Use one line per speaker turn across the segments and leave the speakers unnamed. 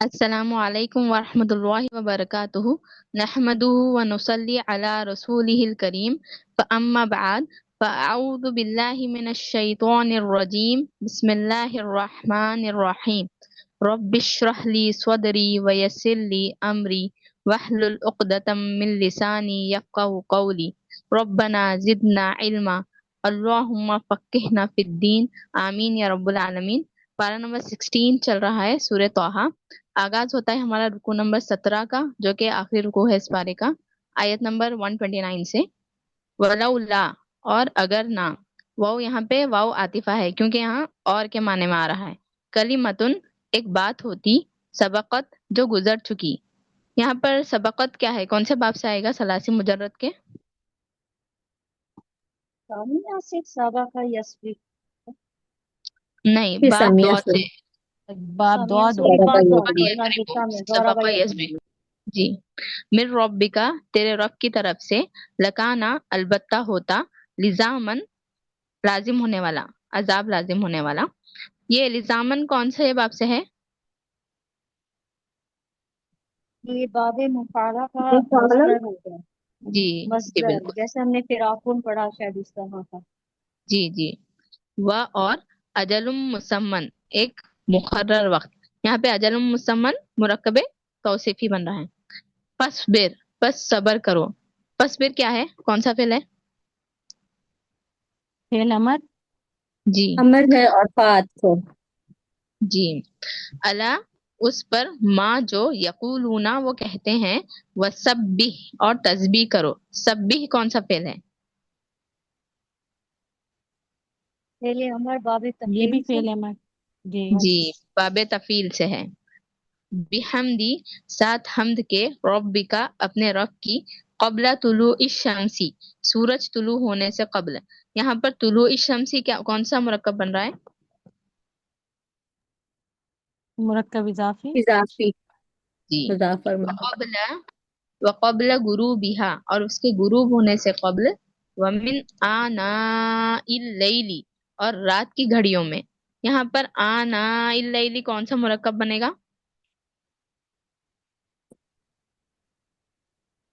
अस्सलामु अलैकुम वरहमतुल्लाहि वबरकातुहु नहमदुहु व नुसल्ली अला रसूलिहिल करीम फअम्मा बअद फ़अऊज़ु बिल्लाहि मिनश शैतानिर रजीम बिस्मिल्लाहिर रहमानिर रहीम रब्बिश्रह ली सदरी व यस्सिर ली अमरी वहलुल उक़दतम मिन लिसानी यफ़क़हू क़ौली रब्बना ज़िदना इल्मा अल्लाहुम्मा फ़क्किहना फ़िद्दीन आमीन या रब्बुल आलमीन। पारा नंबर 16 चल रहा है सूरह तौहा। आगाज होता है हमारा रुकू नंबर 17 का, जो कि आखिरी रुकू है इस पारे का, आयत नंबर 129 से। वलौला, और अगर ना। वाव यहाँ पे वाव आतिफा है क्योंकि यहाँ और के माने में आ रहा है। कलिमतुन, एक बात होती, सबकत, जो गुजर चुकी। यहाँ पर सबकत क्या है, कौन से बाब से आएगा सलासी मुजर्रद के?
सामिया से साबा का यस्वी
नहीं, बाब
समिया
दौद
से
से।
बाप
सामिया
दुआ
से
दो
बात
सबका
होती है ना
यस्बिकु,
दिशा में
सबका
दौरा
यस्बिकु। जी। मिर रब्बिका, तेरे रब की तरफ से, लकाना, अलबत्ता होता, लिजामन, लाजिम होने वाला, अजाब लाजिम होने वाला। ये लिजामन कौन से बाब से है?
ये बाबे मुफाला का
मुफाला
मस्दर हो गया।
जी जी
मस्दर
बिल्कुल।
जैसे हमने फिराकुन पढ़ा शायद इस तरह का।
जी जी। व और अजलुम मुसम्मन, एक मुकर्रर वक्त। यहाँ पे अजलुम मुसम्मन मुरक्कबे तौसीफी बन रहा है। फस्बिर, बस सबर करो। फस्बिर क्या है, कौन सा फेल है?
फेल अमर
जी
अमर है और फात को
जी। अला, उस पर, माँ जो यकूलूना वो कहते हैं, वसब्बिह, और तस्बीह करो। सब्बिह कौन सा फेल है?
पहले अमर बाबे
ये भी
तफील से।
फेल अमर जी।
जी, बाबे तफील से है। बिहमदी, साथ हमद के, रब्बिका, अपने रब की, कबला तुलू शमसी, सूरज तुलू होने से कबल। यहाँ पर तुलू शमसी क्या, कौन सा मुरक्कब बन रहा है?
मुरक्कब इजाफी
इजाफी
जी।
मुजाफर
वक़बला, वक़बल गुरूबिहा, और उसके गुरूब होने से कबल। वमिन आना लैली, और रात की घड़ियों में। यहाँ पर आना लैली कौन सा मुरक्कब बनेगा?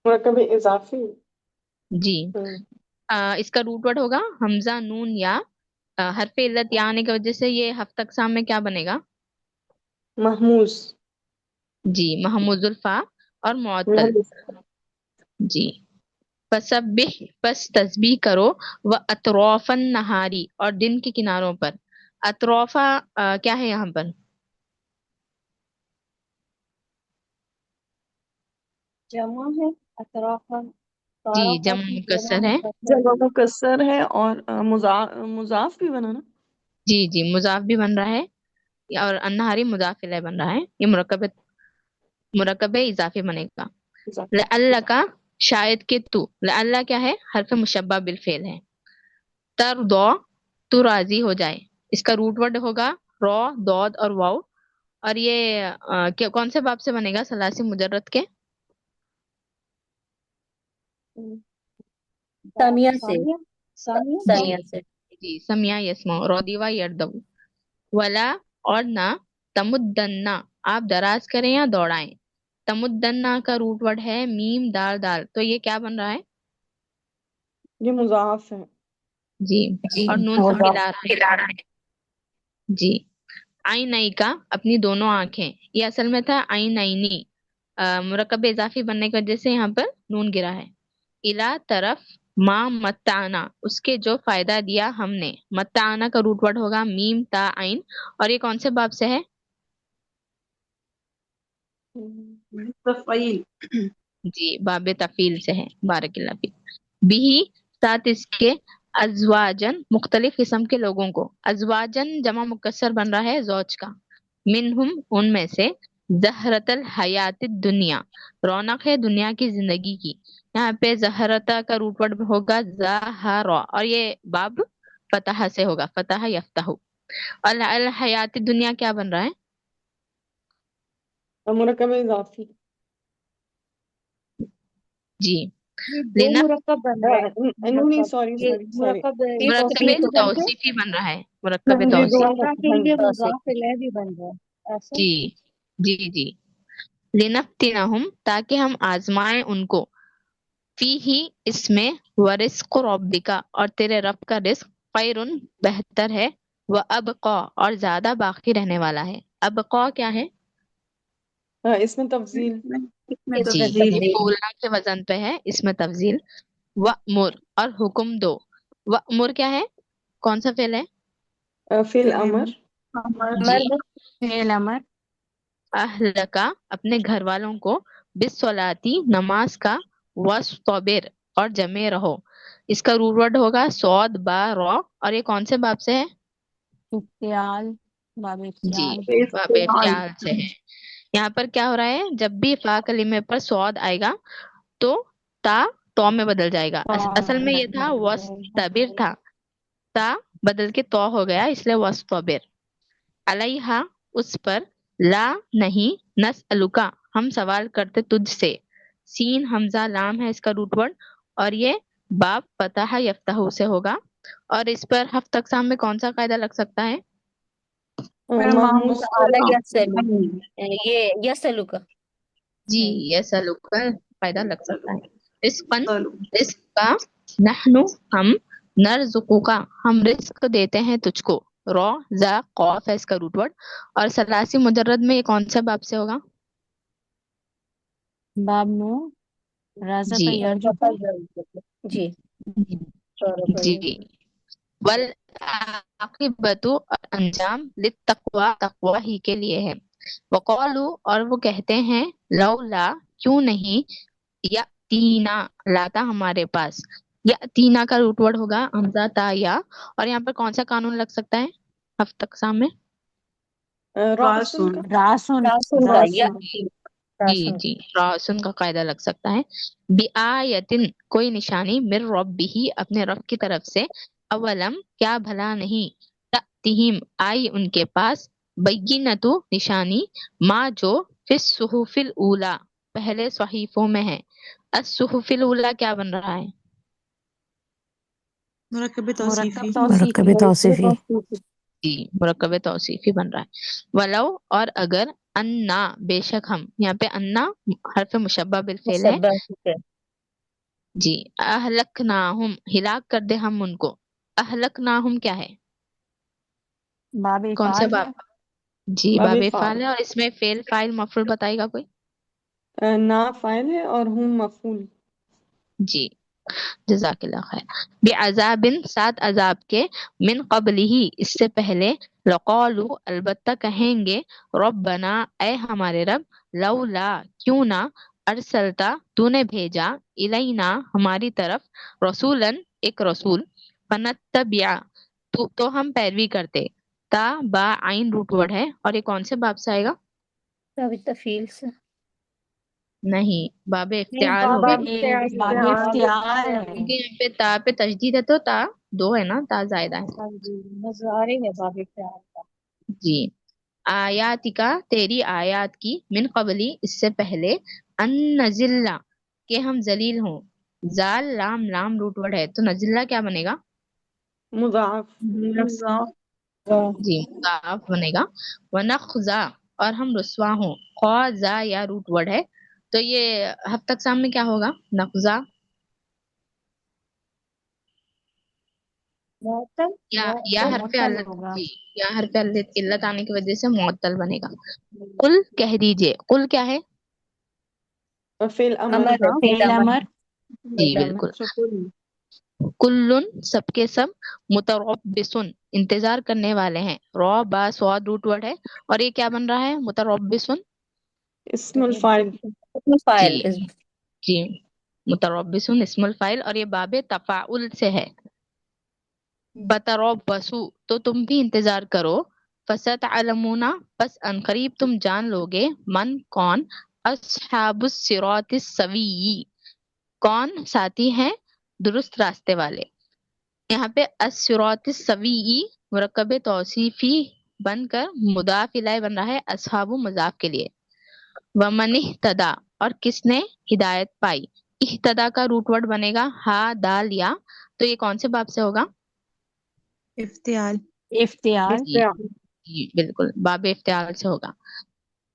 मुरकब इजाफी।
जी।
हम्म,
इसका रूट वर्ड होगा हमजा नून या। हरफ इल्लत या आने की वजह से ये हफ्त अक़साम में क्या बनेगा?
महमूज।
जी, महमूजुल फा और मुअत्तल।
महमूज।
जी। फसब्बिह, बस तस्बीह करो। व अतरौफन नहारी, और दिन के किनारों पर। अतरौफा क्या है यहाँ पर?
जमा है अतराफा।
जी,
तारफा
जम
की जमा
मुकस्सर है।
मुकद्दर
जमा
है।
मुकस्सर है और मुजाफ भी बना ना।
जी जी, मुजाफ भी बन रहा है, और अन्नहारी मुजाफ इलैह बन रहा है। ये मुरक्कब इजाफी बनेगा।
इजाफी।
लअल्ला का, शायद कि तू। लअल्ला क्या है, हर्फ मुशब्बा बिल फेल है। तरदौ, तू राजी हो जाए। इसका रूट वर्ड होगा रॉ, दौद और वाव। और ये कौन से बाब से बनेगा सलासी मुजर्रद के?
सामिया से
सानिया सानिया
जी
सामिया से
जी, समिया यस्मा रौदीवा यरदऊ। वला, और ना। तमुद्दन्ना, आप दराज करें या दौड़ाएं। तमुद्दन्ना का रूट वर्ड है मीम दाल दाल, तो ये क्या बन रहा है?
ये मुजाफ है।
जी।
जी
और नून से
मुजाफ
मिला रहा है।
खिला रहा है
जी। आई नई का, अपनी दोनों आंखें। ये असल में था आई नईनी। मुरक्कब इजाफी बनने की वजह से यहाँ पर नून गिरा है। इला, तरफ। माँ मत्ताना, उसके जो फायदा दिया हमने। मत्ताना का रूट वर्ड होगा मीम ता आइन। और ये कौन से बाब से है?
तफ़ईल।
जी, बाबे तफील से है। बारकिल्ला फीक। बिही, साथ इसके, अजवाजन, मुख्तलिफ किस्म के लोगों को। अजवाजन जमा मुकस्सर बन रहा है जौज का। मिनहुम, उनमें से। जहरतल हयात दुनिया, रौनक है दुनिया की जिंदगी की। यहाँ पे जहरता का रूट वर्ड होगा जहरा, और ये बाब फतह से होगा, फतह यफ्तहु। और अल हयात दुनिया क्या बन रहा है?
और मुरकब इजाफी।
जी।
ये दो
लेना,
मुरक्कब बन रहा है।
नहीं,
मुरक्कब
सॉरी
ये
सॉरी सॉरी।
मुरक्कब
मुरक्कब
तौसीफ बन के
तौसीफी बन रहा है, मुरक्कब
ये दो
तौसीफ।
मुजाफा के लिए
तो से
मुजाफ इलैह भी बन रहा है ऐसा।
जी जी जी। लिनफ्तिनहुम, ताकि हम आजमाएं उनको, फी ही, इसमें, व रिस्क रब्बिका, और तेरे रब का रिस्क, खैरुन, बेहतर है, व अबका, और ज्यादा बाकी रहने वाला है। अबका क्या है?
इसमें तफजील।
जी, ये बोलना के वजन पे है, इसमें तफजील। वअमुर, और हुक्म दो। वअमुर क्या है? कौन सा फेल है?
फिल अमर।
जी।
फेल अमर।
अहलका, अपने घर वालों को, बिस्सलाती, नमाज का, वस्तबिर, और जमे रहो। इसका रूट वर्ड होगा सौद बा रॉ, और ये कौन से बाब से है?
इफ्तियाल, बाब
जी,
इफ्तियाल।
बाब इफ्तियाल से है। यहाँ पर क्या हो रहा है, जब भी फा कलीमे पर सौद आएगा तो ता तो में बदल जाएगा। असल में ये था वस्तबिर था, ता बदल के तो हो गया, इसलिए वस्तबिर। अलैहा, उस पर, ला, नहीं, नसअलुका, हम सवाल करते तुझसे। सीन हमजा लाम है इसका रूट वर्ड, और ये बाप फतह यफ्तहू से होगा। और इस पर हफ्त अक़साम में कौन सा कायदा लग सकता है?
महमूस
आला
और
यसलु, ये यसलु का।
जी, ये सलूक का कायदा लग सकता है। रिस्कन, रिस्क का, नहनु, हम, नरजुकुका, हम रिस्क देते हैं तुझको। रॉ जा कौफ है इसका रूट वर्ड। और सलासी मुजर्रद में ये कौन से बाब से होगा?
बाब नो, राज़ा
जी
का यरजुका।
जी।
जी। वल आकिबतु, और अंजाम, लित तकवा, तकवा ही के लिए है। वक़ालू, और वो कहते हैं, लौला, क्यों नहीं, या तीना, लाता हमारे पास। या तीना का रूट वर्ड होगा हमजा ता या। और यहाँ पर कौन सा कानून लग सकता है हफ्त अक़साम में?
रासुन का।
रासुन,
रासुन का या
रासुन।
जी
रासुन।
जी, रासुन का कायदा लग सकता है। बिआयतिन, कोई निशानी, मिर रब्बिही, अपने रब की तरफ से। अवलम, क्या भला नहीं, तअतिहिम, आई उनके पास, बय्यिनतु, निशानी, माँ जो, फिस सुहुफिल ऊला, पहले सहीफों में है। अस्सुहुफिल ऊला क्या बन रहा है?
मुरक्कब
मुरक्कब तौसीफी।
जी, मुरक्कब तौसीफी बन रहा है। वलौ, और अगर, अन्ना, बेशक हम, यहाँ पे अन्ना हर्फ मुशब्बा बिल फेल है।
मुसब्बह।
जी। अहलकनाहुम, हिलाक कर दे हम उनको। अहलकनाहुम क्या है?
बाब
कौन से
इफाल है।
बाब? जी,
बाबे
बाबे
फाल।
फाल है, और इसमें फेल फाइल मफरूल बताएगा कोई?
ना फाइल है और हूँ मफूल।
जी, जजाकिल्लाह खैर। बेअजाबिन, साथ अजाब के, मिन कबलिही, इससे पहले, लक़ालू, अलबत्ता कहेंगे, रब्बना, ऐ हमारे रब, लौला, क्यों ना, अरसलता, तूने भेजा, इलैना, हमारी तरफ, रसूलन, एक रसूल, फनत्तबिया, तो हम पैरवी करते। ता बा आइन रूट वर्ड है, और ये कौन से बाब से आएगा?
तभी तफील से।
नहीं, बाबे
नहीं,
इफ्तिआल
बाब
होगा,
बाब इफ्तियाल है।
क्योंकि यहाँ पे ता पे तजदीद है, तो ता दो है ना, ता जायदा है।
हाँ जी, नज़ारे है बाबे प्यार का।
जी। आयातिका, तेरी आयात की, मिन कबली, इससे पहले, अन नजिल्ला, के हम जलील हों। जाल लाम, लाम रूट वर्ड है, तो नजिल्ला क्या बनेगा?
मुजाफ।
जी, मुदाफ बनेगा। वनख्जा, और हम रुस्वा हों। ख्वाजा, या रूट वर्ड है, तो ये हफ्त अक़साम में क्या होगा? नख्जा,
मुअत्तल।
या
मुअत्तल।
हरफ
मुअत्तल
अल्लत।
होगा।
जी, या हरफ इल्लत आने की वजह से मुअत्तल बनेगा। कुल, कह दीजिए, कुल क्या है?
फिल अमर।
अमर है, फेल
फेल
अमर।
अमर।
जी बिल्कुल। कुल्लुन, सबके सब, मुतरब्बिसुन, इंतजार करने वाले हैं। रौ बा स्वाद रूट वर्ड है, और ये क्या बन रहा है? मुतरब्बिसुन।
इस्मुल फाइल।
जी
फाइल इस।
जी, मुतरब्बिसुन इस्मुल फाइल, और ये बाबे तफाउल से है। बतरब्बसु, तो तुम भी इंतजार करो। फसतअलमुना, बस अनकरीब तुम जान लोगे, मन, कौन, अस्हाबुस सिरातिस सवी, कौन साथी हैं दुरुस्त रास्ते वाले। यहाँ पे अस्सिरातिस सवी, मुरक्कब तौसीफी बनकर मुदाफ इलैह बन रहा है, अस्हाबु मुजाफ के लिए। वमन इह्तदा, और किसने हिदायत पाई। इह्तदा का रूट वर्ड बनेगा हा दाल या, तो ये कौन से बाब से होगा?
इफ्तियाल।
जी जी बिल्कुल, बाब इफ्तियाल से होगा।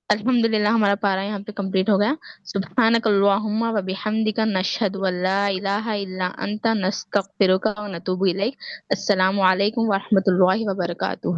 الحمدللہ ہمارا پارا یہاں پہ کمپلیٹ ہو گیا. سبحانک اللہم و بحمدک نشہد و لا الہ الا انت نستغفرک و نتوب الیک. السلام علیکم ورحمۃ اللہ وبرکاتہ.